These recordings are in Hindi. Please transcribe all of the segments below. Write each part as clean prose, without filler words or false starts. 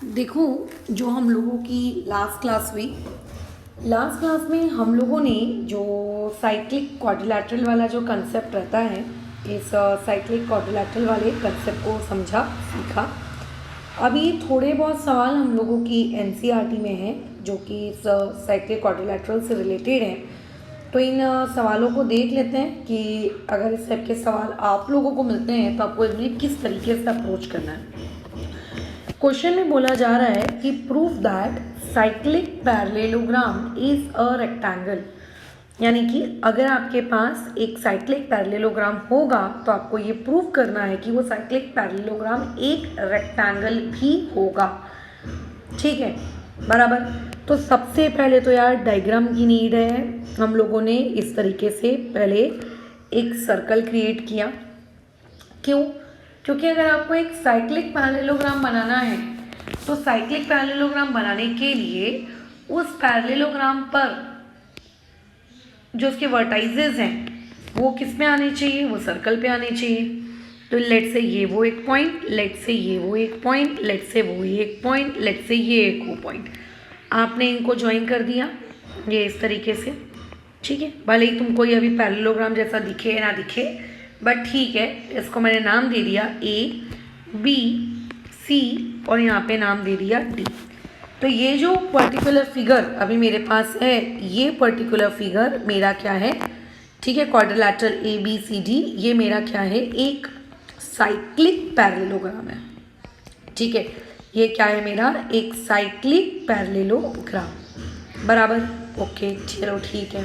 देखो, जो हम लोगों की लास्ट क्लास में हम लोगों ने जो साइक्लिक क्वाड्रिलैटरल वाला जो कंसेप्ट रहता है, इस साइक्लिक क्वाड्रिलैटरल वाले कंसेप्ट को समझा, सीखा। अभी थोड़े बहुत सवाल हम लोगों की एनसीईआरटी में हैं जो कि इस साइक्लिक क्वाड्रिलैटरल से रिलेटेड हैं। तो इन सवालों को देख लेते हैं कि अगर इस टाइप के सवाल आप लोगों को मिलते हैं तो आपको इन्हें किस तरीके से अप्रोच करना है। क्वेश्चन में बोला जा रहा है कि proof that cyclic parallelogram is a rectangle, यानी कि अगर आपके पास एक साइक्लिक पैरेललोग्राम होगा तो आपको ये प्रूफ करना है कि वो साइक्लिक पैरेललोग्राम एक रेक्टेंगल भी होगा। ठीक है, बराबर। तो सबसे पहले तो यार डायग्राम की नीड है। हम लोगों ने इस तरीके से पहले एक सर्कल क्रिएट किया। क्यों? क्योंकि अगर आपको एक साइक्लिक पैरेललोग्राम बनाना है तो साइक्लिक पैरेललोग्राम बनाने के लिए उस पैरेललोग्राम पर जो उसके वर्टाइजेस हैं वो किस में आने चाहिए? वो सर्कल पे आने चाहिए। तो लेट से ये वो एक पॉइंट, लेट से ये वो एक पॉइंट, लेट से वो ये एक पॉइंट, लेट से ये एक वो पॉइंट। आपने इनको ज्वाइन कर दिया ये इस तरीके से। ठीक है, भले ही तुमको ये अभी पैरेललोग्राम जैसा दिखे ना दिखे, बट ठीक है, इसको मैंने नाम दे दिया ए, बी, सी और यहाँ पे नाम दे दिया डी। तो ये जो पर्टिकुलर फिगर अभी मेरे पास है, ये पर्टिकुलर फिगर मेरा क्या है? ठीक है, quadrilateral A B C D, ये मेरा क्या है? एक साइक्लिक पैरेललोग्राम है। ठीक है, ये क्या है मेरा? एक साइक्लिक पैरेललोग्राम, बराबर। ओके, चलो ठीक है।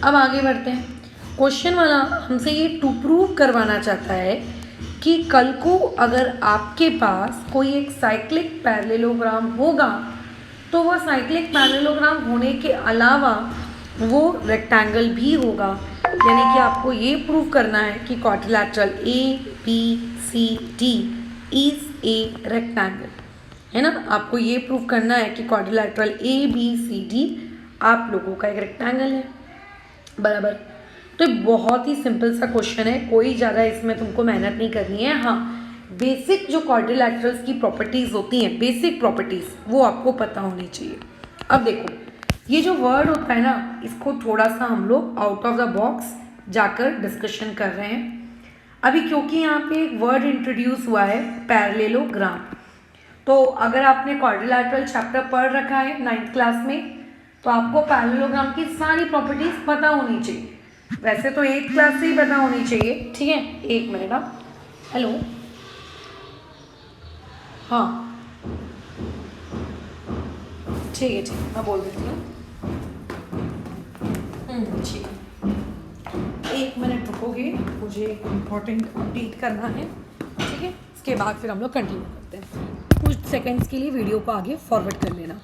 अब आगे बढ़ते हैं। क्वेश्चन वाला हमसे ये टू प्रूव करवाना चाहता है कि कल को अगर आपके पास कोई एक साइक्लिक पैरेललोग्राम होगा तो वो साइक्लिक पैरेललोग्राम होने के अलावा वो रेक्टेंगल भी होगा। यानी कि आपको ये प्रूव करना है कि quadrilateral A B C D is a rectangle, है ना। आपको ये प्रूव करना है कि quadrilateral A B C D आप लोगों का एक रेक्टेंगल है, बराबर। तो बहुत ही सिंपल सा क्वेश्चन है, कोई ज़्यादा इसमें तुमको मेहनत नहीं करनी है। हाँ, बेसिक जो क्वाड्रिलैटरल्स की प्रॉपर्टीज़ होती हैं, बेसिक प्रॉपर्टीज़, वो आपको पता होनी चाहिए। अब देखो, ये जो वर्ड होता है ना, इसको थोड़ा सा हम लोग आउट ऑफ द बॉक्स जाकर डिस्कशन कर रहे हैं अभी, क्योंकि यहाँ पे एक वर्ड इंट्रोड्यूस हुआ है पैरेललोग्राम। तो अगर आपने क्वाड्रिलैटरल चैप्टर पढ़ रखा है 9th क्लास में तो आपको पैरेललोग्राम की सारी प्रॉपर्टीज़ पता होनी चाहिए। वैसे तो 8th क्लास से ही पता होनी चाहिए। ठीक है, एक मिनट। आप हेलो, हाँ ठीक है, ठीक है, मैं बोल देती हूँ। ठीक है, 1 मिनट रुकोगे, मुझे इम्पोर्टेंट अपडेट करना है। ठीक है, इसके बाद फिर हम लोग कंटिन्यू करते हैं। कुछ सेकंड्स के लिए वीडियो को आगे फॉरवर्ड कर लेना।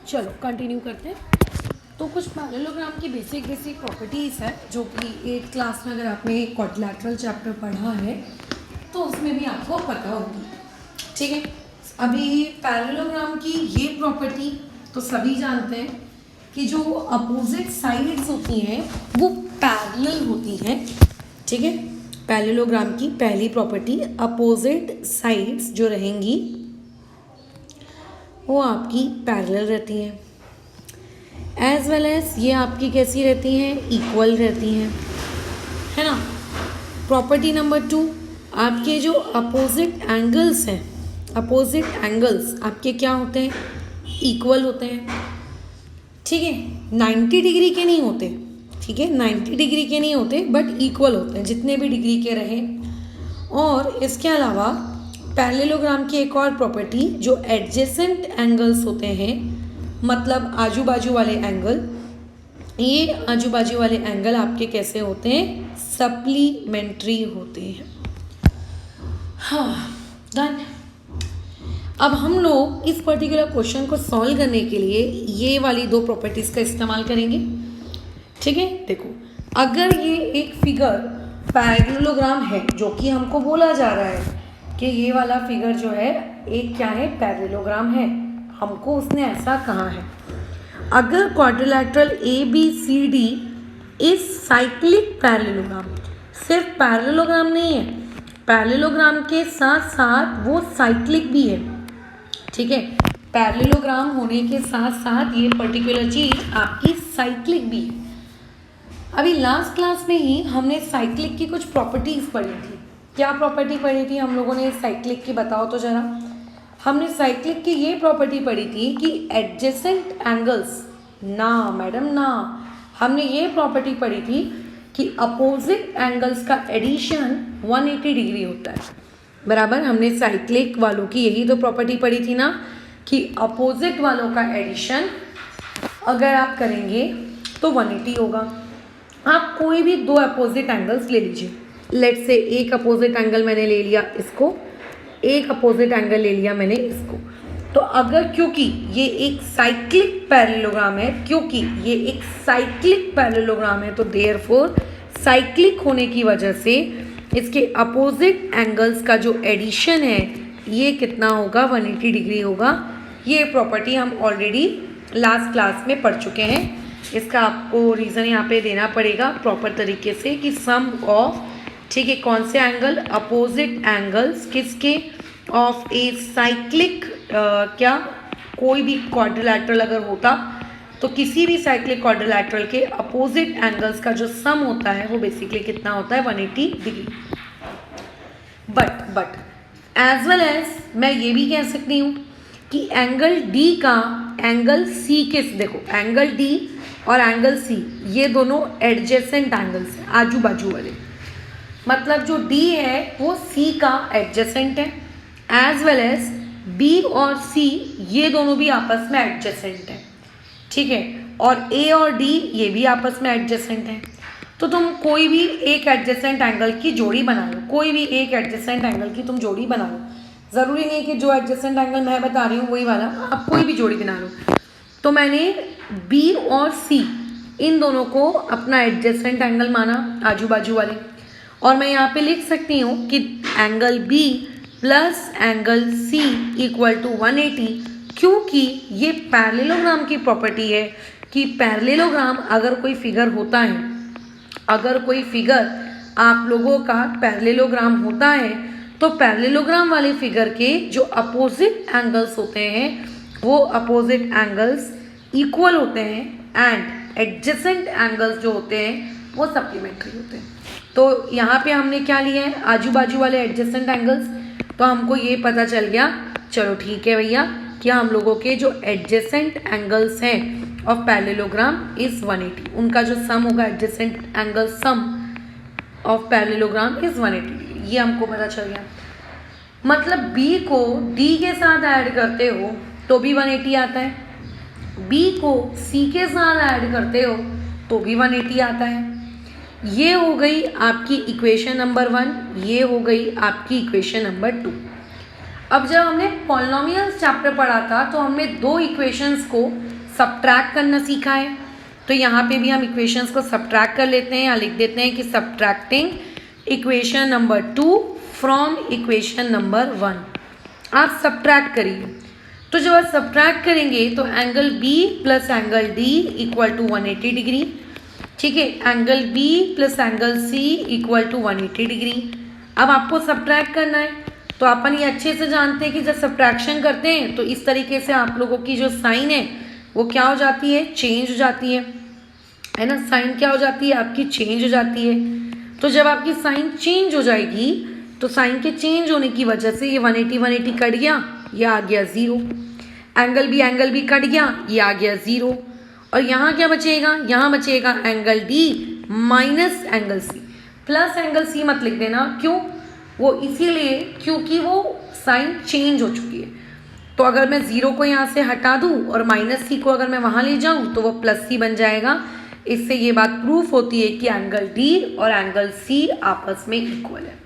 चलो कंटिन्यू करते हैं। तो कुछ पैरेललोग्राम की बेसिक प्रॉपर्टीज़ है जो कि 8th क्लास में अगर आपने क्वाड्रिलैटरल चैप्टर पढ़ा है तो उसमें भी आपको पता होगी। ठीक है, अभी पैरेललोग्राम की ये प्रॉपर्टी तो सभी जानते हैं कि जो अपोजिट साइड्स होती हैं वो पैरेलल होती हैं। ठीक है, पैरेललोग्राम की पहली प्रॉपर्टी, अपोजिट साइड्स जो रहेंगी वो आपकी पैरेलल रहती हैं, एज वेल एज ये आपकी कैसी रहती हैं? इक्वल रहती हैं, है ना। प्रॉपर्टी नंबर 2, आपके जो अपोजिट एंगल्स हैं, अपोजिट एंगल्स आपके क्या होते हैं? इक्वल होते हैं। ठीक है, 90 डिग्री के नहीं होते। ठीक है, 90 डिग्री के नहीं होते बट इक्वल होते हैं, जितने भी डिग्री के रहें। और इसके अलावा पैरेललोग्राम की एक और प्रॉपर्टी, जो एडजेसेंट एंगल्स होते हैं, मतलब आजू बाजू वाले एंगल, ये आजू बाजू वाले एंगल आपके कैसे होते हैं? सप्लीमेंट्री होते हैं। हाँ, डन। अब हम लोग इस पर्टिकुलर क्वेश्चन को सॉल्व करने के लिए ये वाली दो प्रॉपर्टीज़ का इस्तेमाल करेंगे। ठीक है, देखो, अगर ये एक फिगर पैरेललोग्राम है, जो कि हमको बोला जा रहा है कि ये वाला फिगर जो है एक क्या है? पैरेललोग्राम है, हमको उसने ऐसा कहा है। अगर quadrilateral ABCD is cyclic parallelogram, सिर्फ पैरेललोग्राम नहीं है, पैरेललोग्राम के साथ साथ वो साइक्लिक भी है। ठीक है, पैरेललोग्राम होने के साथ साथ ये पर्टिकुलर चीज आपकी साइक्लिक भी है। अभी लास्ट क्लास में ही हमने साइक्लिक की कुछ प्रॉपर्टीज पढ़ी थी। क्या प्रॉपर्टी पढ़ी थी हम लोगों ने साइक्लिक की? बताओ तो जरा। हमने साइक्लिक की ये प्रॉपर्टी पढ़ी थी कि एडजेसेंट एंगल्स, ना मैडम ना, हमने ये प्रॉपर्टी पढ़ी थी कि अपोजिट एंगल्स का एडिशन 180 डिग्री होता है। बराबर, हमने साइक्लिक वालों की यही तो प्रॉपर्टी पढ़ी थी ना, कि अपोजिट वालों का एडिशन अगर आप करेंगे तो 180 होगा। आप कोई भी दो अपोजिट एंगल्स ले लीजिए। लेट से एक अपोजिट एंगल मैंने ले लिया इसको, एक अपोजिट एंगल ले लिया मैंने इसको। तो अगर, क्योंकि ये एक साइक्लिक पैरेललोग्राम है, क्योंकि ये एक साइक्लिक पैरेललोग्राम है, तो देयरफॉर साइक्लिक होने की वजह से इसके अपोजिट एंगल्स का जो एडिशन है ये कितना होगा? 180 डिग्री होगा। ये प्रॉपर्टी हम ऑलरेडी लास्ट क्लास में पढ़ चुके हैं। इसका आपको रीज़न यहाँ पे देना पड़ेगा प्रॉपर तरीके से कि सम ऑफ, ठीक है, कौन से एंगल? अपोजिट एंगल्स किसके? ऑफ ए साइक्लिक, क्या कोई भी क्वाड्रिलैटरल अगर होता तो किसी भी साइक्लिक क्वाड्रिलैटरल के अपोजिट एंगल्स का जो सम होता है वो बेसिकली कितना होता है? 180 degree. But as well as मैं ये भी कह सकती हूँ कि एंगल D का एंगल C के, देखो एंगल D और एंगल C ये दोनों एडजेसेंट एंगल्स हैं, आजू बाजू वाले। मतलब जो D है वो C का एडजेसेंट है, एज वेल एज B और C ये दोनों भी आपस में एडजेसेंट हैं। ठीक है, और A और D ये भी आपस में एडजेसेंट हैं। तो तुम कोई भी एक एडजेसेंट एंगल की जोड़ी बना लो, कोई भी एक एडजेसेंट एंगल की तुम जोड़ी बना लो। ज़रूरी नहीं कि जो एडजेसेंट एंगल मैं बता रही हूँ वही वाला, आप कोई भी जोड़ी बना लो। तो मैंने B और C इन दोनों को अपना एडजेसेंट एंगल माना, आजू बाजू वाले, और मैं यहाँ पे लिख सकती हूँ कि angle B plus angle C equal to 180, क्योंकि ये पैरेललोग्राम की प्रॉपर्टी है कि पैरेललोग्राम अगर कोई फिगर होता है, अगर कोई फिगर आप लोगों का पैरेललोग्राम होता है, तो पैरेललोग्राम वाले फिगर के जो अपोजिट एंगल्स होते हैं वो अपोजिट एंगल्स इक्वल होते हैं, एंड एडजेसेंट एंगल्स जो होते हैं वो सप्लीमेंट्री होते हैं। तो यहाँ पे हमने क्या लिया है? आजू बाजू वाले एडजेसेंट एंगल्स। तो हमको ये पता चल गया, चलो ठीक है भैया, कि हम लोगों के जो एडजेसेंट एंगल्स हैं ऑफ पैरेललोग्राम इज 180, उनका जो सम होगा adjacent angle sum of parallelogram is 180। ये हमको पता चल गया। मतलब B को D के साथ ऐड करते हो तो भी 180 आता है, B को C के साथ ऐड करते हो तो भी 180 आता है। ये हो गई आपकी इक्वेशन नंबर 1, ये हो गई आपकी इक्वेशन नंबर 2। अब जब हमने पॉलिनोमियल्स चैप्टर पढ़ा था तो हमने दो इक्वेशंस को सब्ट्रैक्ट करना सीखा है। तो यहाँ पे भी हम इक्वेशंस को सब्ट्रैक्ट कर लेते हैं, या लिख देते हैं कि subtracting equation number 2 from equation number 1। आप सब्ट्रैक्ट करिए। तो जब आप सब्ट्रैक्ट करेंगे तो angle B plus angle D equal to 180 degree. ठीक है, angle B plus angle C equal to 180 degree. अब आपको सब्ट्रैक्ट करना है, तो अपन ये अच्छे से जानते हैं कि जब सब्ट्रैक्शन करते हैं तो इस तरीके से आप लोगों की जो साइन है वो क्या हो जाती है? चेंज हो जाती है ना। साइन क्या हो जाती है? आपकी चेंज हो जाती है। तो जब आपकी साइन चेंज हो जाएगी तो साइन के चेंज होने की वजह से ये 180 कट गया, ये आ गया 0। एंगल बी कट गया, ये आ गया 0। और यहाँ क्या बचेगा? यहाँ बचेगा angle D minus angle C। Plus angle C मत लिख देना, क्यों? वो इसीलिए क्योंकि वो साइन चेंज हो चुकी है। तो अगर मैं 0 को यहाँ से हटा दूँ और माइनस सी को अगर मैं वहाँ ले जाऊँ तो वो प्लस सी बन जाएगा। इससे ये बात प्रूफ होती है कि एंगल डी और एंगल सी आपस में इक्वल है।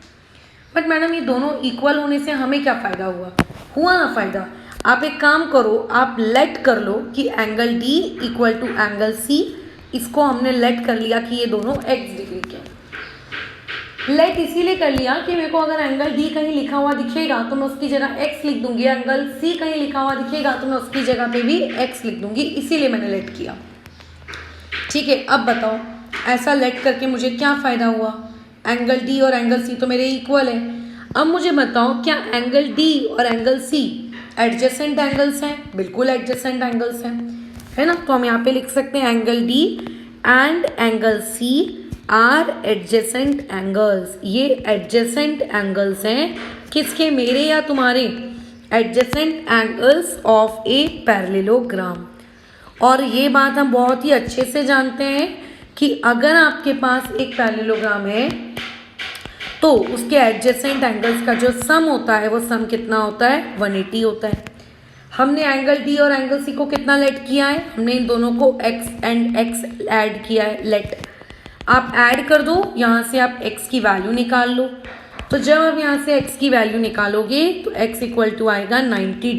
बट मैडम ये दोनों इक्वल होने से हमें क्या फ़ायदा हुआ ना फ़ायदा। आप एक काम करो, आप लेट कर लो कि angle D equal to angle C. इसको हमने लेट कर लिया कि ये दोनों x डिग्री के हैं। लेट इसीलिए कर लिया कि मेरे को अगर एंगल डी कहीं लिखा हुआ दिखेगा तो मैं उसकी जगह x लिख दूंगी, एंगल सी कहीं लिखा हुआ दिखेगा तो मैं उसकी जगह पे भी x लिख दूंगी, इसीलिए मैंने लेट किया। ठीक है, अब बताओ ऐसा लेट करके मुझे क्या फ़ायदा हुआ। एंगल डी और एंगल सी तो मेरे इक्वल है। अब मुझे बताओ क्या एंगल डी और एंगल सी एडजेसेंट एंगल्स हैं? बिल्कुल एडजेसेंट एंगल्स हैं, है ना। तो हम यहाँ पे लिख सकते हैं angle D and angle C are adjacent angles. ये एडजेसेंट एंगल्स हैं किसके? मेरे या तुम्हारे? Adjacent angles of a parallelogram. और ये बात हम बहुत ही अच्छे से जानते हैं कि अगर आपके पास एक पैरेललोग्राम है तो उसके एडजेसेंट एंगल्स का जो सम होता है वो सम कितना होता है? 180 होता है। हमने एंगल डी और एंगल सी को कितना लेट किया है? हमने इन दोनों को x एंड x ऐड किया है, लेट। आप ऐड कर दो, यहाँ से आप x की वैल्यू निकाल लो। तो जब आप यहाँ से x की वैल्यू निकालोगे तो x इक्वल टू आएगा 90।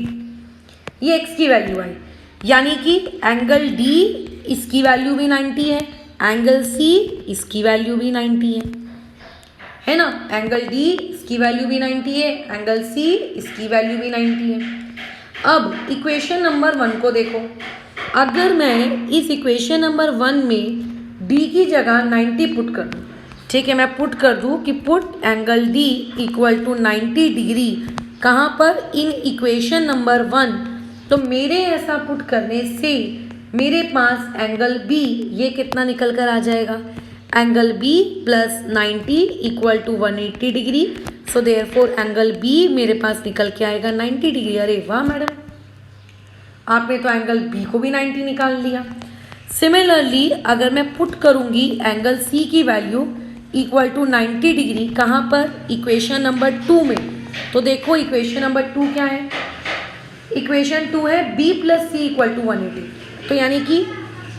ये x की वैल्यू आई, यानी कि एंगल डी इसकी वैल्यू भी 90 है, एंगल सी इसकी वैल्यू भी 90 है ना। एंगल डी इसकी वैल्यू भी 90 है, एंगल सी इसकी वैल्यू भी 90 है। अब इक्वेशन नंबर 1 को देखो। अगर मैं इस इक्वेशन नंबर 1 में d की जगह 90 पुट कर दूँ, ठीक है, मैं पुट कर दूँ कि put angle d equal to 90 degree कहाँ पर? In equation number 1। तो मेरे ऐसा पुट करने से मेरे पास एंगल b ये कितना निकल कर आ जाएगा? Angle b plus 90 equal to 180 degree. So therefore angle b मेरे पास निकल के आएगा 90 डिग्री। अरे वाह मैडम, आपने तो एंगल b को भी 90 निकाल लिया। सिमिलरली अगर मैं पुट करूंगी एंगल c की वैल्यू इक्वल टू 90 डिग्री कहाँ पर? इक्वेशन नंबर 2 में। तो देखो इक्वेशन नंबर 2 क्या है? इक्वेशन 2 है b plus C equal to 180। तो यानी कि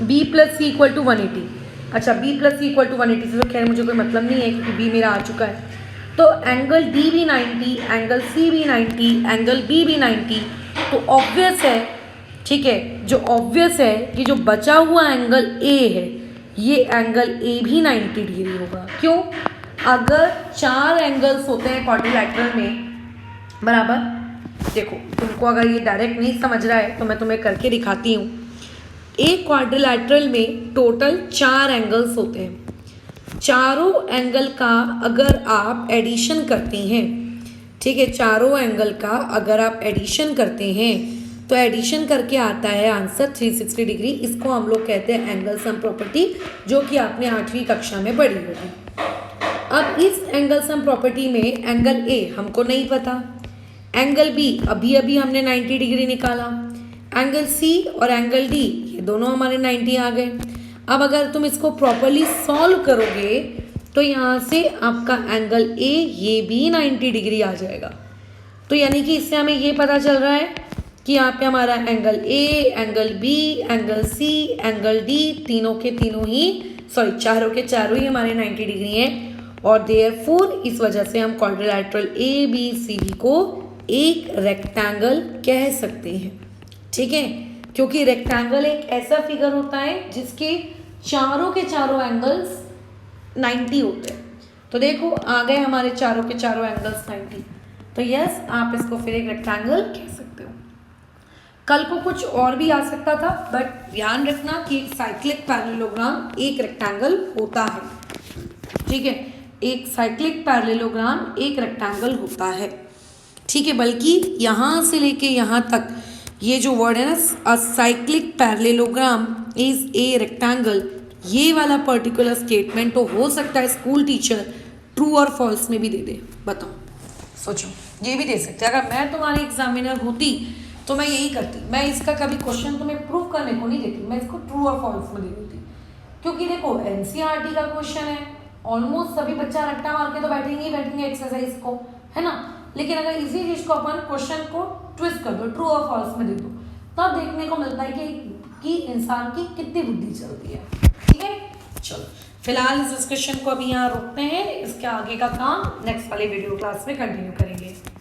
b plus C equal to 180। अच्छा, b plus C equal to 180 से तो खैर मुझे कोई मतलब नहीं है क्योंकि b मेरा आ चुका है। तो एंगल d भी 90, एंगल c भी 90, एंगल b भी 90। तो ऑब्वियस है, ठीक है, जो ऑब्वियस है कि जो बचा हुआ एंगल a है ये एंगल a भी 90 डिग्री होगा। क्यों? अगर 4 एंगल्स होते हैं क्वाड्रिलैटरल में, बराबर। देखो तुमको अगर ये डायरेक्ट नहीं समझ रहा है तो मैं तुम्हें करके दिखाती हूँ। एक क्वाड्रिलैटरल में टोटल 4 एंगल्स होते हैं। चारों एंगल का अगर आप एडिशन करते हैं, ठीक है, चारों एंगल का अगर आप एडिशन करते हैं तो एडिशन करके आता है आंसर 360 डिग्री। इसको हम लोग कहते हैं एंगल सम प्रॉपर्टी, जो कि आपने 8वीं कक्षा में पढ़ी होगी। अब इस एंगल सम प्रॉपर्टी में एंगल ए हमको नहीं पता, एंगल बी अभी अभी हमने 90 डिग्री निकाला, एंगल सी और एंगल डी ये दोनों हमारे 90 आ गए। अब अगर तुम इसको प्रॉपरली सॉल्व करोगे तो यहाँ से आपका एंगल ए ये भी 90 डिग्री आ जाएगा। तो यानी कि इससे हमें ये पता चल रहा है कि यहाँ पे हमारा angle A, angle B, angle C, angle D तीनों के तीनों ही चारों के चारों ही हमारे 90 डिग्री हैं। और देयरफॉर इस वजह से हम quadrilateral A B C D को एक रेक्टेंगल कह सकते हैं, ठीक है, क्योंकि रेक्टेंगल एक ऐसा फिगर होता है जिसके चारों के चारों एंगल्स 90 होते हैं। तो देखो आ गए हमारे चारों के चारों एंगल्स 90। तो यस, आप इसको फिर एक रेक्टेंगल कह सकते हो। कल को कुछ और भी आ सकता था, बट ध्यान रखना कि एक साइक्लिक पैरेललोग्राम एक रेक्टेंगल होता है, ठीक है, एक साइक्लिक पैरेललोग्राम एक रेक्टेंगल होता है, ठीक है। बल्कि यहाँ से लेके यहाँ तक ये जो वर्ड है ना, a cyclic parallelogram is a rectangle, ये वाला पर्टिकुलर स्टेटमेंट तो हो सकता है स्कूल टीचर ट्रू और फॉल्स में भी दे दे। बताओ, सोचो, ये भी दे सकते। अगर मैं तुम्हारी एग्जामिनर होती तो मैं यही करती, मैं इसका कभी क्वेश्चन तुम्हें प्रूव करने को नहीं देती, मैं इसको ट्रू और फॉल्स में दे देती। क्योंकि देखो एनसीईआरटी का क्वेश्चन है, ऑलमोस्ट सभी बच्चा रट्टा मार के तो बैठेंगे ही बैठेंगे एक्सरसाइज को, है ना। लेकिन अगर इसी चीज को अपन क्वेश्चन को ट्विस्ट कर दो, ट्रू और फॉल्स में दे दो, तब देखने को मिलता है कि इंसान की कितनी बुद्धि चलती है। ठीक है, चलो फिलहाल इस डिस्कशन को अभी यहाँ रोकते हैं, इसके आगे का काम नेक्स्ट वाले वीडियो क्लास में कंटिन्यू करेंगे।